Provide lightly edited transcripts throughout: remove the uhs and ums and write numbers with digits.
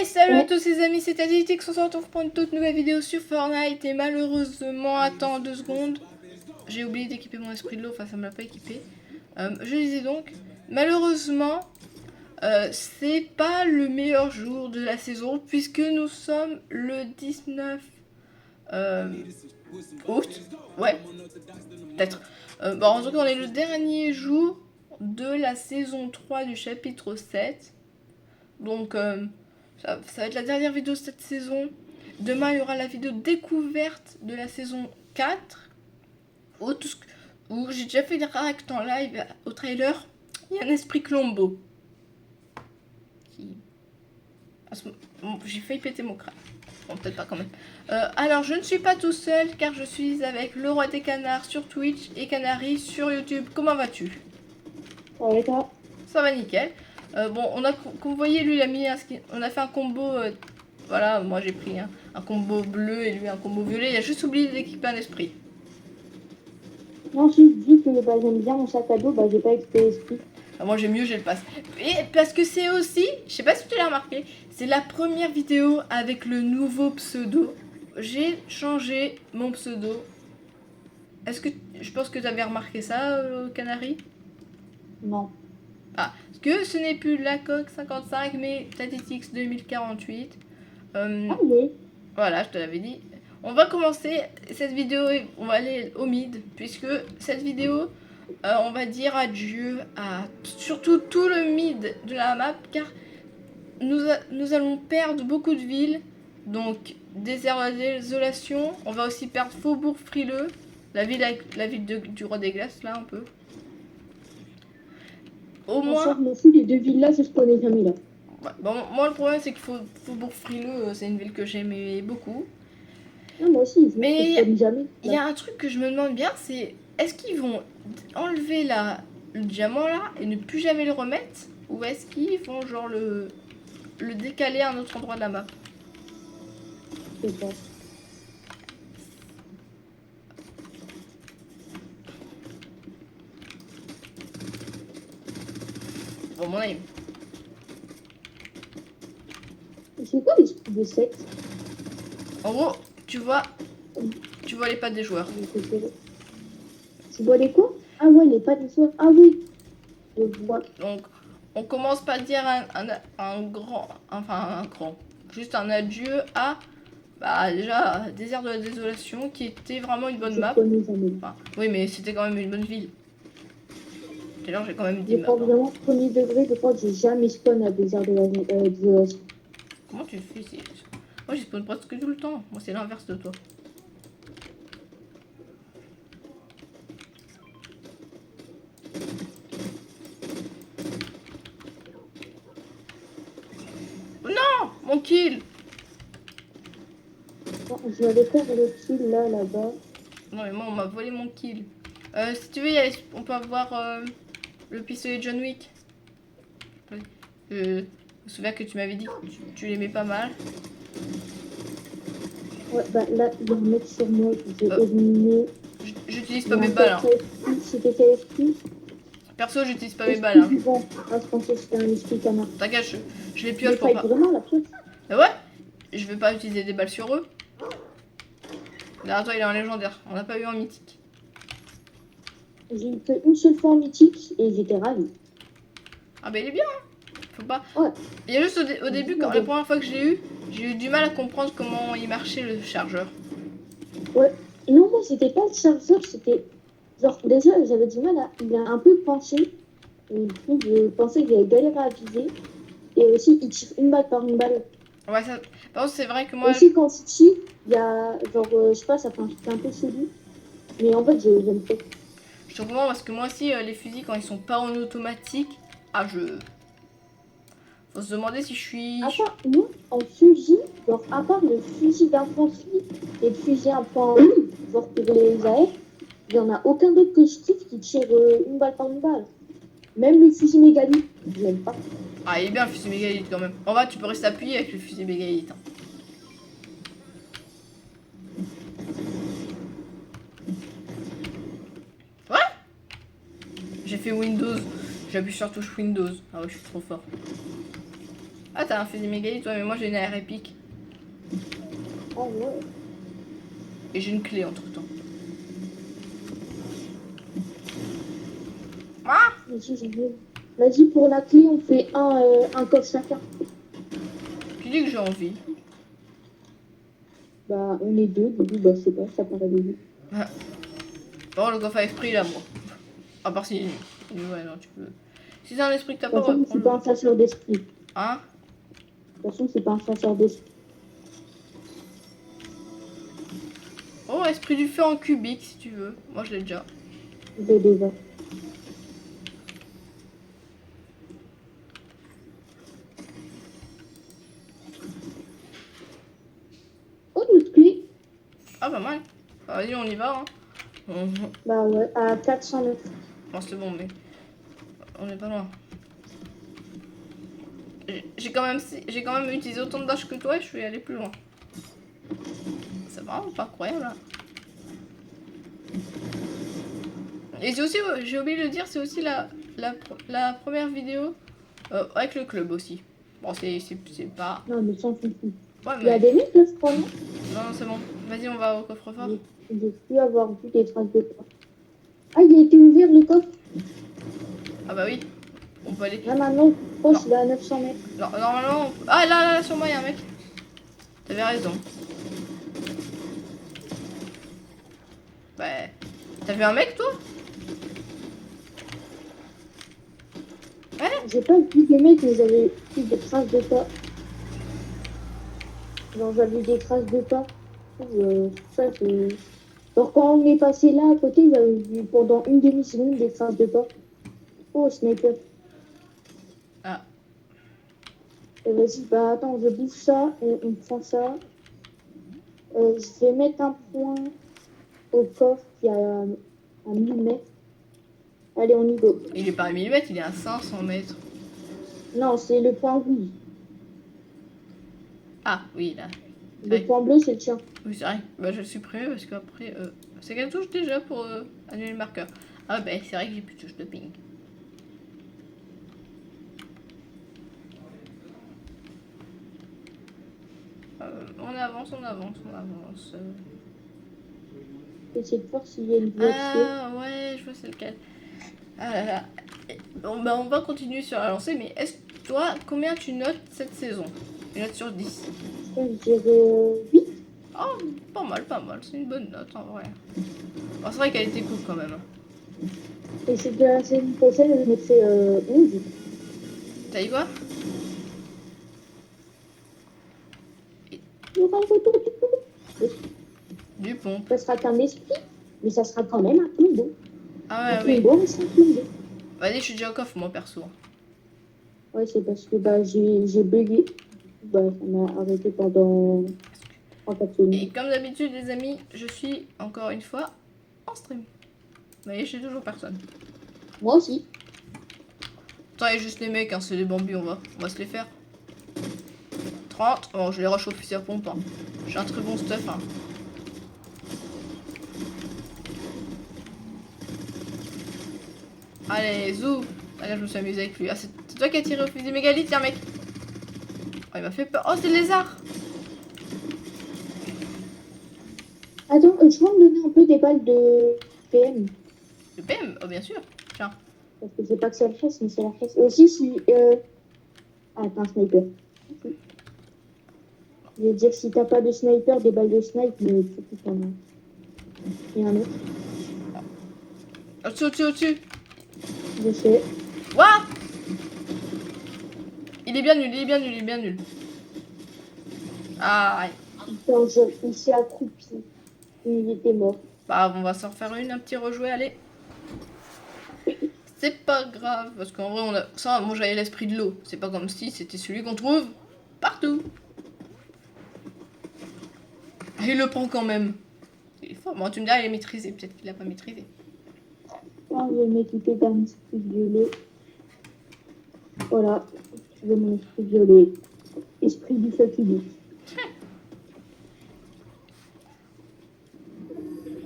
Salut à tous les amis, c'est Aditix, on se retrouve pour une toute nouvelle vidéo sur Fortnite. Et malheureusement, attends 2 secondes, j'ai oublié d'équiper mon esprit de l'eau, enfin ça me l'a pas équipé. Je disais donc, malheureusement, c'est pas le meilleur jour de la saison, puisque nous sommes le 19 août. Ouais, peut-être. Bon, en tout cas, on est le dernier jour de la saison 3 du chapitre 7. Donc, ça va être la dernière vidéo de cette saison. Demain, il y aura la vidéo découverte de la saison 4. Où j'ai déjà fait des reacts en live au trailer. Il y a un esprit Colombo. J'ai failli péter mon crâne. Bon, peut-être pas quand même. Alors, je ne suis pas tout seul car je suis avec le roi des canards sur Twitch et Canary sur YouTube. Comment vas-tu? Ouais, toi. Ça va nickel. Bon, comme vous voyez, lui, il a mis un skin. On a fait un combo. Voilà, moi j'ai pris un combo bleu et lui un combo violet. Il a juste oublié d'équiper un esprit. Ensuite, vu que j'aime bien mon sac à dos, j'ai pas équipé l'esprit. Moi j'ai mieux, j'ai le pass. Et parce que c'est aussi, je sais pas si tu l'as remarqué, c'est la première vidéo avec le nouveau pseudo. J'ai changé mon pseudo. Est-ce que je pense que tu avais remarqué ça, Canary? Non. Ah, parce que ce n'est plus la coque 55 mais Tatitix 2048. Ah oui. Voilà, je te l'avais dit. On va commencer cette vidéo, on va aller au mid, puisque cette vidéo, on va dire adieu à surtout tout le mid de la map, car nous allons perdre beaucoup de villes. Donc, désert de la désolation, on va aussi perdre Faubourg Frileux, la ville du Roi des Glaces, là, un peu. Au moins... me fout, les deux villes-là, je connais jamais là. Bon, moi, le problème, c'est que Faubourg Frileux, c'est une ville que j'aimais beaucoup. Ah, moi aussi, Mais je connais jamais. il y a un truc que je me demande bien, c'est est-ce qu'ils vont enlever le diamant là et ne plus jamais le remettre, ou est-ce qu'ils vont genre le décaler à un autre endroit de la map? Je sais pas. Bon, mon avis. C'est quoi l'esprit de secte? En gros, tu vois les pattes des joueurs. Tu vois les quoi? Ah ouais, les pas des soirs. Ah oui. Je vois. Donc, on commence par dire juste un adieu à déjà Désert de la Désolation, qui était vraiment une bonne Je map. connais jamais. Enfin, oui, mais c'était quand même une bonne ville. D'ailleurs, j'ai quand même dit Je crois vraiment premier degré, je crois que j'ai jamais spawn à Désert de la Désolation. Comment tu fais ici? Moi, j'y spawn presque tout le temps. Moi, c'est l'inverse de toi. Non, mon kill. Bon, je vais aller faire le kill là-bas. Non, mais moi, on m'a volé mon kill. Si tu veux, on peut avoir le pistolet John Wick. Je me souviens que tu m'avais dit que tu l'aimais pas mal. Ouais, là, il va remettre sur moi, j'ai éliminé. J'utilise pas mes balles. Hein. C'était quel esprit? Perso, j'utilise pas mes balles. Hein. Ah, je pensais que c'était un esprit canard. T'inquiète, je les pioche pour pas. pas. Vraiment la pièce? Mais ouais, je vais pas utiliser des balles sur eux. Derrière toi, il est en légendaire. On n'a pas eu en mythique. J'ai fait une seule fois en mythique et j'étais ravie. Ah bah il est bien. Hein. Faut pas. Ouais. Il y a juste au début, la première fois que j'ai eu du mal à comprendre comment il marchait le chargeur. Ouais. Non, moi c'était pas le chargeur, c'était genre déjà j'avais du mal à. Il a un peu penché. Et du coup, je pensais que j'allais galérer à viser. Et aussi, il tire une balle par une balle. Ouais, ça. Par contre, c'est vrai que moi. Aussi, quand il tire, il y a genre, je sais pas, ça fait un peu chelou. Mais en fait, j'aime pas. Je te comprends parce que moi aussi, les fusils, quand ils sont pas en automatique, faut se demander si je suis. À part, nous, en fusil, genre, à part le fusil d'infanterie et le fusil à point genre pour les AF, il n'y en a aucun d'autre que je kiffe qui tire une balle par une balle. Même le fusil mégalith, je l'aime pas. Ah, il est bien le fusil mégalith quand même. En bas, tu peux rester appuyé avec le fusil mégalith. Hein. Ouais. J'ai fait Windows. J'appuie sur touche Windows. Ah ouais, je suis trop fort. Ah, t'as un fusil mégalith, toi, mais moi j'ai une AR épique. Ah ouais. Et j'ai une clé entre temps. Ah! Vas-y, j'en ai. Vas-y, pour la clé, on fait un coffre chacun. Qui dit que j'ai envie? Bah, on est deux, du coup, bah, je sais pas, ça paraît logique. Bon, le coffre à esprit là, moi. À part si. Ouais, non, tu peux. Si c'est un esprit que t'as De toute pas, ouais, façon, c'est prends-le. pas un chasseur d'esprit. De Hein? toute façon, c'est pas un chasseur d'esprit. Oh, esprit du feu en cubique si tu veux. Moi je l'ai déjà. Je l'ai déjà. Oh, notre clé. Ah, pas mal. Bah, vas-y, on y va. Hein. Bah ouais, à 400 mètres. Bon, c'est bon, mais on est pas loin. J'ai quand même utilisé autant de dash que toi et je suis allé plus loin. C'est vraiment pas incroyable là. Et c'est aussi, j'ai oublié de le dire, c'est aussi la première vidéo avec le club aussi. Bon, c'est pas. Non, mais sans souci. Ouais, Il y a mais. des mecs là, je crois, non? Non, c'est bon. Vas-y, on va au coffre-fort. J'ai pu avoir vu des traces de pas. Ah, il a été ouvert le coffre. Ah, bah oui, on peut aller. Là maintenant, je pense Non. qu'il est à 900 mètres. Normalement. Ah, là, sur moi, il y a un mec. T'avais raison. Bah. T'as vu un mec, toi? J'ai pas vu les mecs, mais j'avais vu des traces de pas. Genre, j'avais des traces de pas. Ça, c'est. Genre, quand on est passé là à côté, j'avais vu pendant une demi-seconde des traces de pas. Oh, sniper. Ah. Vas-y, bah attends, je bouffe ça et on prend ça. Je vais mettre un point au coffre qui est à 1000 mètres. Allez, on y go. Il est pas à 1000 mètres, il est à 500 mètres. Non, c'est le point rouge. Ah, oui, là. Le point bleu, c'est le tien. Oui, c'est vrai. Bah, je vais le supprimer parce qu'après. C'est quelle touche déjà pour annuler le marqueur? Ah, bah, c'est vrai que j'ai plus de touche de ping. On avance, on avance, on avance. Essayer de voir s'il y a une voiture. Ah, ouais, je vois c'est lequel. Ah là là. Bon, bah, on va continuer sur la lancée, mais est-ce que toi, combien tu notes cette saison? Une note sur 10. Je dirais 8. Oh, pas mal, c'est une bonne note en vrai. Bon, c'est vrai qu'elle était cool quand même. Et c'est de la saison prochaine, je mettrai 11. T'as dit quoi? Il y aura le retour du coup. Du pompe. Ça sera qu'un esprit, mais ça sera quand même un plombo. Ah Un ouais, oui. plombo, mais c'est un plombo. Vas-y, je suis déjà au coffre, moi, perso. Ouais, c'est parce que bah, j'ai bugué. Bah, ça m'a arrêté pendant 3-4 Et secondes. comme d'habitude, les amis, je suis encore une fois en stream. Vous voyez, j'ai toujours personne. Moi aussi. Attends, il y a juste les mecs, hein, c'est des bambis, on va se les faire. 30. Oh, je les rush au fusil à pompe. Hein. J'ai un très bon stuff. Hein. Allez, zou. Allez, je me suis amusé avec lui. Ah, c'est toi qui as tiré au fusil mégalith, tiens, mec. Oh, il m'a fait peur. Oh, c'est le lézard. Attends, tu vas me donner un peu des balles de PM. Le PM, oh, bien sûr. Tiens. Parce que c'est pas que c'est la chasse, mais c'est la chasse. Et aussi, si. Ah, t'as un sniper. Ok. Je veux dire, si t'as pas de sniper, des balles de snipe, mais surtout t'en as. Il y a un autre. Au-dessus, au-dessus, au-dessus. Je sais. What? Il est bien nul, il est bien nul, il est bien nul. Ah, Il s'est accroupi. Il était mort. bah, on va s'en refaire un petit rejouer, allez. C'est pas grave, parce qu'en vrai, on a. Ça, moi j'avais l'esprit de l'eau. C'est pas comme si c'était celui qu'on trouve partout. Et il le prend quand même. Il est fort. Bon, tu me diras, il est maîtrisé. Peut-être qu'il l'a pas maîtrisé. Ah, je vais m'équiper d'un esprit violet. Voilà. Je veux mon esprit violet. Esprit du fatigue.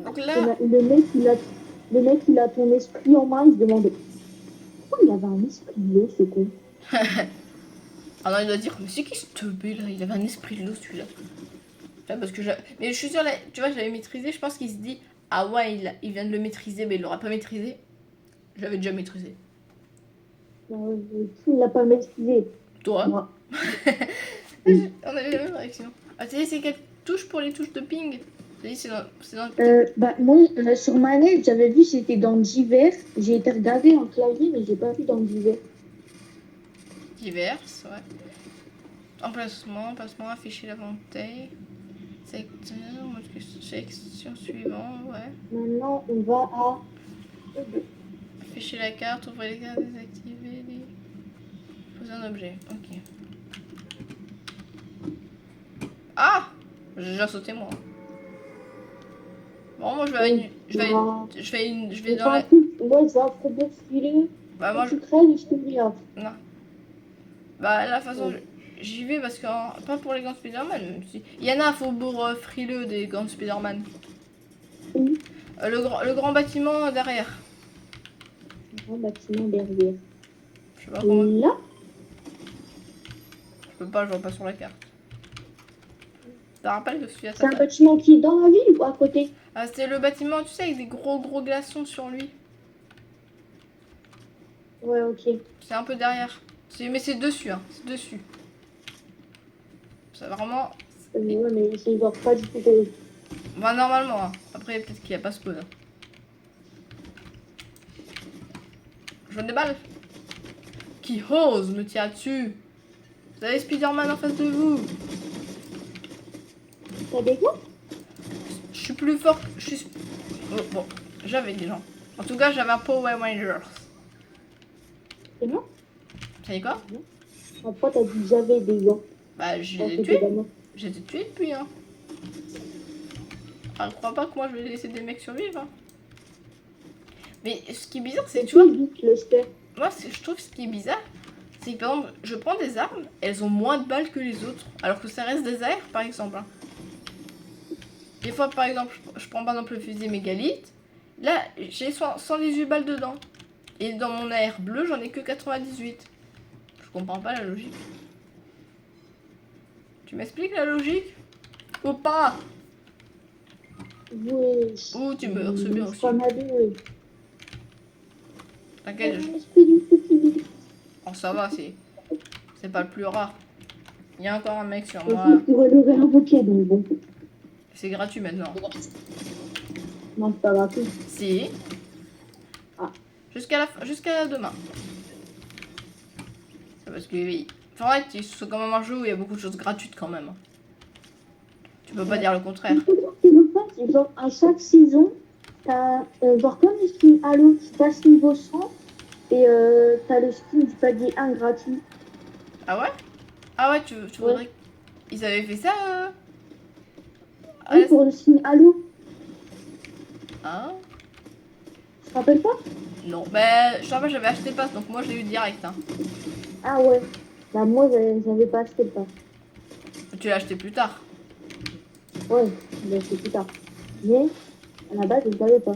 Donc là, Le mec, il a ton esprit en main. Il se demande pourquoi il avait un esprit bleu, ce con. Ah non, il doit dire, mais c'est qui ce teubé là? Il avait un esprit de l'eau celui-là. Parce que mais je suis sûre, là, tu vois, je l'avais maîtrisé. Je pense qu'il se dit, ah ouais, il vient de le maîtriser, mais il l'aura pas maîtrisé. Je l'avais déjà maîtrisé. Qui l'a pas maîtrisé? Toi? Moi. On avait la même réaction. Ah, tu sais, c'est quelle touche pour les touches de ping? Tu sais, c'est dans... Moi, sur manette, j'avais vu c'était dans divers. J'ai été regarder en clavier, mais j'ai pas vu dans divers. diverses, ouais. Emplacement, afficher l'inventaire. Secteur, section suivante, ouais. Maintenant, on va à Afficher la carte, ouvrir les cartes, désactiver les... Poser un objet, ok. Ah! J'ai déjà sauté moi. Bon, moi je vais dans la... Moi, je vais un problème filer. Bah moi je... Tu crèves, je te dis. Non. Bah la façon... J'y vais parce que... Pas pour les gants Spider-Man, même si... Il y en a un faubourg frileux des gants Spider-Man. Oui. Le grand bâtiment derrière. Le grand bâtiment derrière. Je sais pas comment... Là? Je peux pas, je vois pas sur la carte. Tu te rappelles de ce qu'il y a? C'est un bâtiment qui est dans la ville ou à côté? Ah, c'est le bâtiment, tu sais, avec des gros glaçons sur lui. Ouais, ok. C'est un peu derrière. Mais c'est dessus, hein. C'est dessus. C'est vraiment... Ouais, mais c'est genre pas du tout terrible. Bah normalement, hein. Après peut-être qu'il n'y a pas spawn. Je vois des balles. Qui ose me tirer dessus? Vous avez Spider-Man en face de vous. T'as des quoi? Je suis plus fort. Je suis... Oh, bon, j'avais des gens. En tout cas, j'avais un Power Rangers. C'est moi? Ça y est quoi? Pourquoi t'as dit j'avais des gants? Bah, je les ai tués. J'ai été tué depuis, hein. Ah, je crois pas que moi je vais laisser des mecs survivre. Hein. Mais ce qui est bizarre, c'est que tu vois. Moi, je trouve ce qui est bizarre, c'est que par exemple, je prends des armes, elles ont moins de balles que les autres. Alors que ça reste des AR par exemple. Hein. Des fois, par exemple, je prends par exemple le fusil mégalith. Là, j'ai 118 balles dedans. Et dans mon AR bleu, j'en ai que 98. Je comprends pas la logique. Tu m'expliques la logique? Ou pas? Oui. Ou tu meurs, c'est bien aussi. T'inquiète. Oh, ça va, c'est pas le plus rare. Il y a encore un mec sur moi. Je pourrais le réinvoquer, donc bon. C'est gratuit maintenant. Non, c'est pas gratuit. Si. Ah. Jusqu'à demain. C'est parce que Fortnite, c'est quand même un jeu où il y a beaucoup de choses gratuites quand même. Tu peux pas dire le contraire. Genre, à chaque saison, t'as genre comme les skins Halo, tu passes niveau 100 et t'as le skin du palier 1 gratuit. Ah ouais? Ah ouais, tu voudrais... Ils avaient fait ça Oui, pour le skin Halo. Hein? Tu te rappelles pas? Non, bah je sais pas, j'avais acheté le pass, donc moi je l'ai eu direct. Hein. Ah ouais. Bah moi, j'avais pas acheté le pass. Tu l'as acheté plus tard. Ouais, j'ai acheté plus tard. Mais, à la base, je ne savais pas.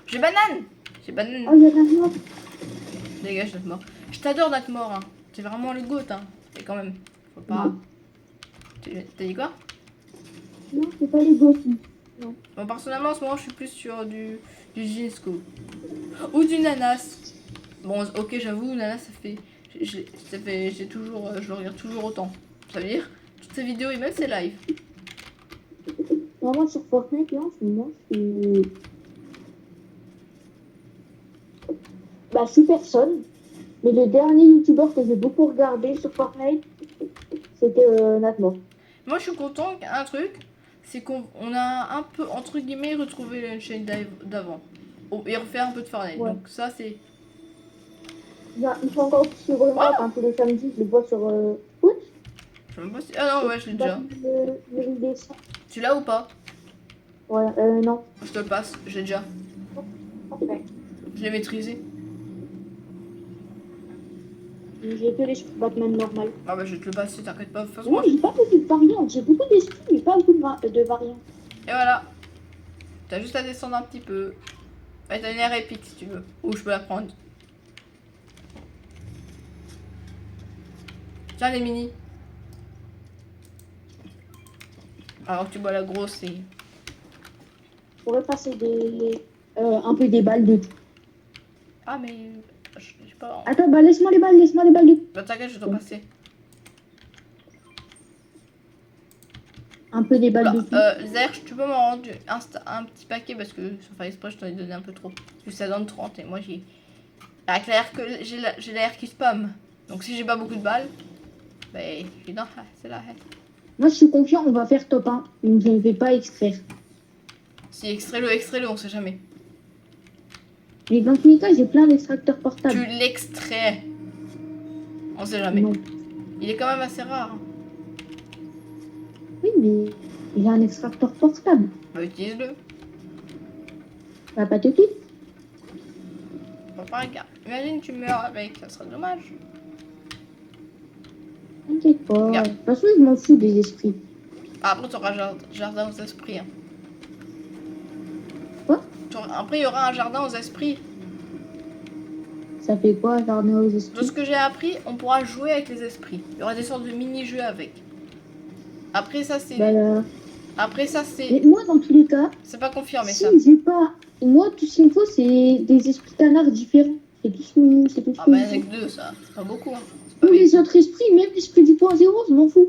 J'ai banane! J'ai banane. Oh, il y a un mort. Dégage, notre mort. Je t'adore, notre mort. Hein. C'est vraiment le goût, hein. Et quand même, faut pas... T'as dit quoi? Non, c'est pas les gosses. Non. Bon, personnellement, en ce moment, je suis plus sur du Ginsko. Ou du Nanas. Bon, ok, j'avoue, Nanas, ça fait... j'ai toujours... je le regarde toujours autant. Ça veut dire, toutes ces vidéos et même ses lives. Vraiment, sur Fortnite, là, en ce moment, bah, je suis personne. Mais le dernier youtubeur que j'ai beaucoup regardé sur Fortnite, c'était Natmore. Moi, je suis content qu'un truc, c'est qu'on a un peu, entre guillemets, retrouvé la chaîne d'avant. Et refaire un peu de Fortnite. Ouais. Donc ça, c'est... Il faut encore suivre le map, tous les samedis, je le vois sur Twitch. Je sais même pas si... Ah non, ouais, je l'ai déjà. Tu l'as ou pas? Ouais, non. Je te le passe, j'ai déjà. Okay. Je l'ai maîtrisé. J'ai que les Batman normal. Ah bah je vais te le passer, t'inquiète pas. Moi, j'ai pas beaucoup de variantes. J'ai beaucoup d'esprits, mais pas beaucoup de variantes. Et voilà. T'as juste à descendre un petit peu. Ouais, t'as une air épique si tu veux. Ou je peux la prendre. Tiens, les mini. Alors que tu bois la grosse et... Je pourrais passer un peu des balles de tout. Ah, mais... Je sais pas... Attends, bah laisse-moi les balles de tout. Bah, t'inquiète, je dois passer. Un peu des balles Bah, de tout. Zerch, tu peux m'en rendre un petit paquet parce que sans faire exprès, je t'en ai donné un peu trop. Parce que ça donne 30 et moi j'ai... Avec l'air que j'ai l'air qui spam. Donc si j'ai pas beaucoup de balles, bah je suis dans... c'est là. Moi, je suis confiant, on va faire top 1. Donc, je ne vais pas extraire. Si extrais-le, on sait jamais. Mais dans tous les cas, j'ai plein d'extracteurs Tu portables. l'extrais. On sait jamais. Non. Il est quand même assez rare. Hein. Oui, mais il y a un extracteur portable. Bah utilise-le. Bah, pas tout de suite. Faut pas regarder. Imagine tu meurs avec, ça serait dommage. T'inquiète pas. Regarde. De toute façon, je m'en fous des esprits. Ah, après t'auras jardin aux esprits. Hein. Quoi? Après il y aura un jardin aux esprits. Ça fait quoi, jardin aux De esprits? ce que j'ai appris, on pourra jouer avec les esprits. Il y aura des sortes de mini-jeux avec. Après ça c'est... Bah, Après ça mais c'est... moi, dans tous les cas, C'est pas confirmé si ça. j'ai pas... Moi, tout ce qu'il me faut, c'est des esprits canards différents. C'est tout ce Ah qu'il bah me y'en a faut. que deux ça. C'est pas beaucoup. Hein. C'est pas Tous les autres esprits, même l'esprit du point zéro, je m'en fous.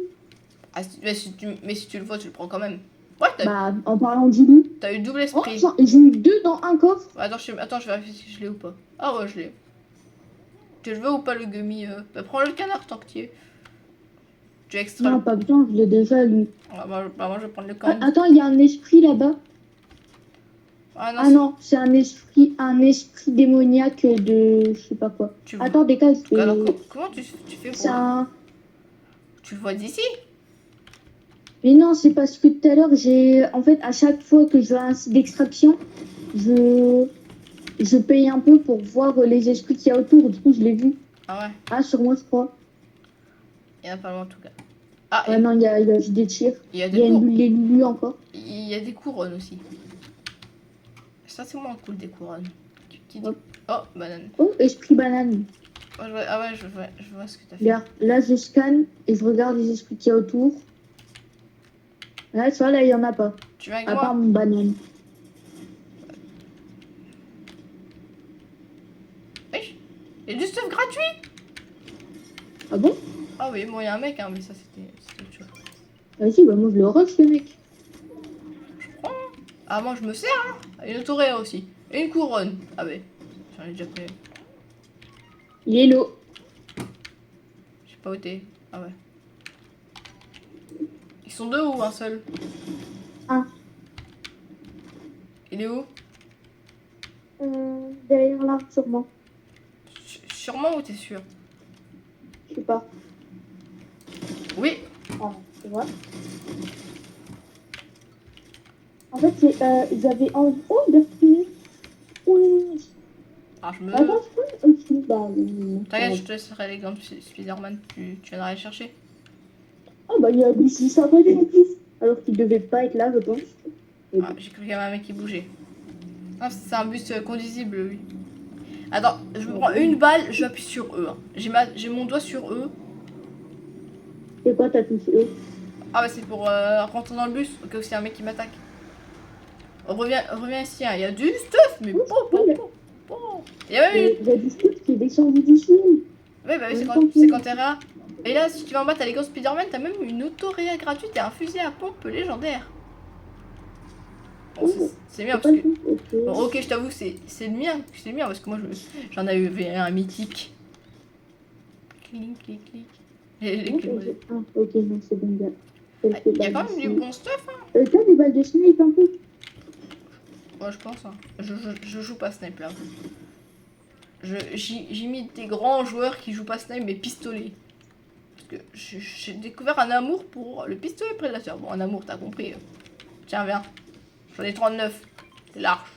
Ah, mais si tu le vois, tu le prends quand même. Ouais, Bah, en parlant du loup. t'as eu double Oh, esprit. j'ai eu 2 dans un coffre. Attends, je vérifie si je l'ai ou pas. Ah ouais, je l'ai. Tu le veux ou pas le gummy Bah prends le canard tant que tu y es. Tu extras Non, le... pas besoin, je l'ai déjà lu. Ah, moi je vais prendre le Ah, candy. attends, il y a un esprit là-bas. Ah non, Ah non, c'est un esprit démoniaque de je sais pas quoi. tu... Attends, décale, Alors comment tu fais pour... c'est un... Tu le vois d'ici Mais non, c'est parce que tout à l'heure, j'ai... En fait, à chaque fois que je vais à un site d'extraction, je paye un peu pour voir les esprits qu'il y a autour. Du coup, je l'ai vu. Ah ouais, Ah, sur moi, je crois. il y en a pas loin en tout cas. Ah, Ouais, non, il y a juste des tirs. il y a Il y a les loulus encore. Il y a des couronnes aussi. Ça c'est moins cool des couronnes. Hop. Oh, banane. Oh, esprit banane. Oh, ah ouais, je vois ce que t'as fait. Regarde, là, je scanne et je regarde les esprits qu'il y a autour. Là, tu vois, là, il y en a pas. Tu viens avec À moi part mon banane. Oui. Il y a du stuff gratuit. Ah bon? Ah oui, bon, il y a un mec, hein, mais ça c'était autre chose. Vas-y, bah moi, je le rush, le mec. Ah, moi je me sers, hein. Une autoréa aussi. Et une couronne. Ah ouais, j'en ai déjà pris. Yellow. Je sais pas où t'es. Ah ouais. Ils sont deux ou un seul? Un. Il est où? Derrière l'arbre, sûrement. Sûrement ou t'es sûr? Je sais pas. Oui. Ah, tu vois. En fait, ils avaient envie de refumer. Oui. Ah, je me... Attends, je peux aussi. Bah, T'inquiète, je te laisserai les gants de Spider-Man. Tu viendras les chercher. Ah, bah, il y a du ça en plus. Alors qu'il devait pas être là, je pense. Ah, j'ai cru qu'il y avait un mec qui bougeait. Non, c'est un bus conduisible, lui. Attends, je me prends une balle, j'appuie sur E. Hein. J'ai mon doigt sur E. C'est quoi ta touche E? Ah bah c'est pour rentrer dans le bus, au cas où c'est un mec qui m'attaque. Reviens ici, hein. Il y a du stuff, mais bon. Il y a même une... Il y a du stuff qui est descendu d'ici. Ouais, bah oui, c'est quand t'es réa. Et là, si tu vas en bas, t'as les gants Spider-Man, t'as même une autoréa gratuite et un fusil à pompe légendaire. Bon, c'est bien parce que... Bon, ok, je t'avoue, c'est le mien, parce que moi j'en avais un mythique. Clic, clic, clic. Ok, non, c'est bon, gars. Il y a quand même du bon stuff, hein. T'as des balles de snipe un peu? Ouais, je pense, hein. Je joue pas sniper. J'imite des grands joueurs qui jouent pas snipe mais pistolet. Parce que j'ai découvert un amour pour le pistolet prédateur. Bon, un amour, t'as compris. Tiens, viens. J'en ai 39. C'est large.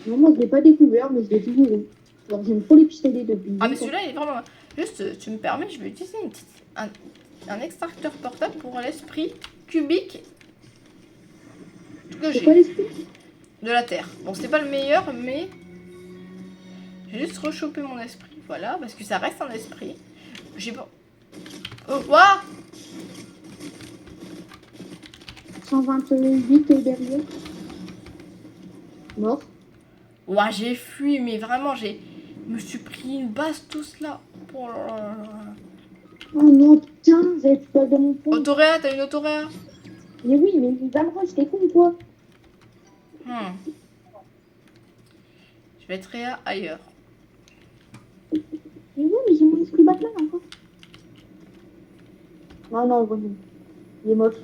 Non, moi, je l'ai pas découvert, mais je l'ai toujours eu. Alors, j'aime trop les pistolets depuis. Ah, mais celui-là, il est vraiment... Juste, tu me permets, je vais utiliser un extracteur portable pour l'esprit cubique que C'est quoi j'ai l'esprit? de la Terre. Bon, c'est pas le meilleur, mais... J'ai juste rechopé mon esprit. Voilà, parce que ça reste un esprit. J'ai pas... Oh, ouah 128 derrière. Mort. Ouah, j'ai fui, mais vraiment, je me suis pris une bastos là. Oh là là là là. Oh non, putain, j'avais plus pas de mon point. Autoréa, t'as une autoréa? Mais oui, mais il va me rush, t'es con ou quoi? Hmm. Je vais être réa ailleurs. Mais oui, mais j'ai mon esprit Batman encore. Non, non, vraiment. Il est moche.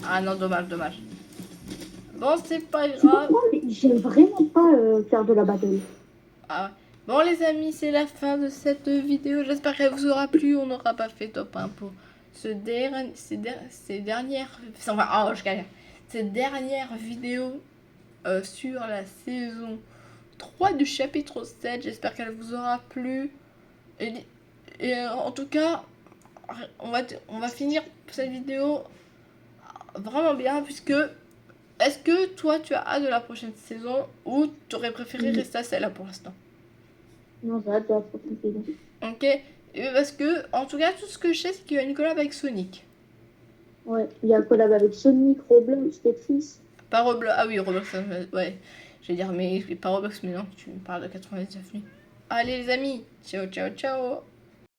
Ah non, dommage, dommage. Bon, c'est pas Tu vois grave. quoi? J'aime vraiment pas faire de la bataille. Ah, bon les amis, c'est la fin de cette vidéo. J'espère qu'elle vous aura plu. On n'aura pas fait top 1 pour ces dernières... Enfin, oh, je galère. Ces dernières vidéos sur la saison 3 du chapitre 7. J'espère qu'elle vous aura plu. En tout cas, on va finir cette vidéo vraiment bien puisque... Est-ce que toi, tu as hâte de la prochaine saison ou tu aurais préféré Oui. rester à celle-là pour l'instant? Non, j'ai hâte de la prochaine saison. Ok, parce que, en tout cas, tout ce que je sais, c'est qu'il y a une collab avec Sonic. Ouais, il y a un collab avec Sonic, Roblox, Tetris. Pas Roblox, ah oui, Roblox, ouais. Je vais dire, mais pas Roblox, mais non, tu me parles de 99 nuits. Allez les amis, ciao, ciao, ciao.